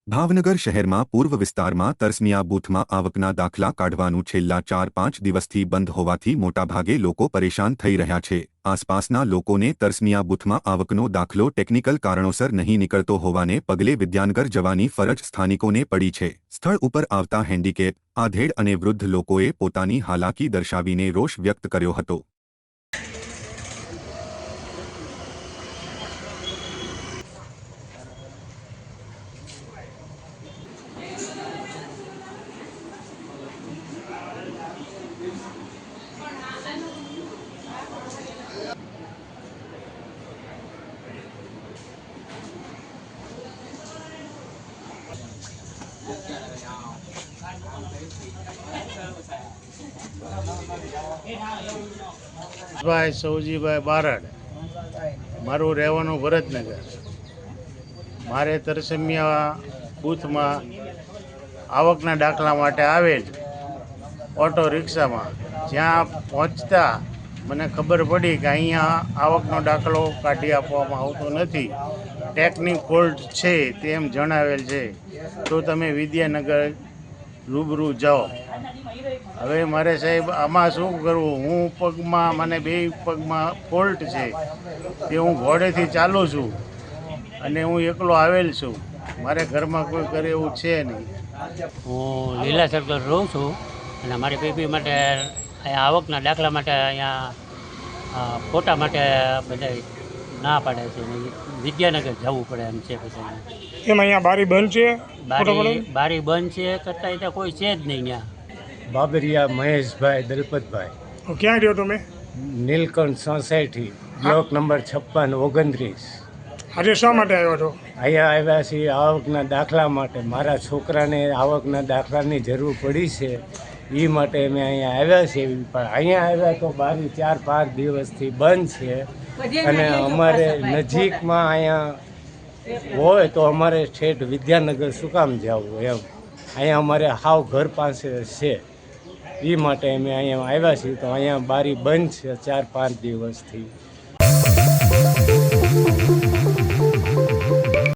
ભાવનગર શહેરમાં પૂર્વ વિસ્તારમાં તરસમિયા બૂથમાં આવકના દાખલા કાઢવાનું છેલ્લા 4-5 દિવસથી બંધ હોવાથી મોટાભાગે લોકો પરેશાન થઈ રહ્યા છે। આસપાસના લોકોને તરસમિયા બૂથમાં આવકનો દાખલો ટેકનિકલ કારણોસર નહીં નીકળતો હોવાને પગલે વિદ્યાનગર જવાની ફરજ સ્થાનિકોને પડી છે। સ્થળ ઉપર આવતા હેન્ડીકેપ, આધેડ અને વૃદ્ધ લોકોએ પોતાની હાલાકી દર્શાવીને રોષ વ્યક્ત કર્યો હતો। ભાઈ સૌજીભાઈ બારડ, મારું રહેવાનું ભરતનગર। મારે તરસમિયા બૂથમાં આવકના દાખલા માટે આવેલ ઓટો રિક્ષામાં જ્યાં પહોંચતા મને ખબર પડી કે અહીંયા આવકનો દાખલો કાઢી આપવામાં આવતો નથી, ટેકનિક ફોલ્ટ છે તેમ જણાવેલ છે, તો તમે વિદ્યાનગર રૂબરૂ જાઓ। હવે મારે સાહેબ આમાં શું કરવું? હું પગમાં, મને બે પગમાં ફોલ્ટ છે, તે હું ઘોડેથી ચાલું છું અને હું એકલો આવેલ છું, મારે ઘરમાં કોઈ કરે એવું છે નહીં। હું લીલા સર્કલ રહું છું અને મારી બેબી માટે અહીંયા આવકના દાખલા માટે અહીંયા ફોટા માટે બધા ના પાડે છે, વિદ્યાનગર જવું પડે એમ છે। પછી એમ અહીંયા બારી બંધ છે, બારી બંધ છે કરતાં ત્યાં કોઈ છે જ નહીં। ત્યાં બાબરિયા મહેશભાઈ દલપતભાઈ, ક્યાં રહ્યો તમે? Neelkanth society, block number 56-29। આજે શા માટે આવ્યો છો? અહીંયા આવ્યા છીએ આવકના દાખલા માટે। મારા છોકરાને આવકના દાખલાની જરૂર પડી છે, એ માટે અમે અહીંયા આવ્યા છીએ, પણ અહીંયા આવ્યા તો બારી 4-5 દિવસથી બંધ છે અને અમારે નજીકમાં અહીંયા હોય તો અમારે ઠેઠ વિદ્યાનગર શું કામ જવું એમ? અહીંયા અમારે હાવ ઘર પાસે છે, એ માટે અમે અહીંયા આવ્યા છીએ, તો અહીંયા બારી બંધ છે 4-5 દિવસથી।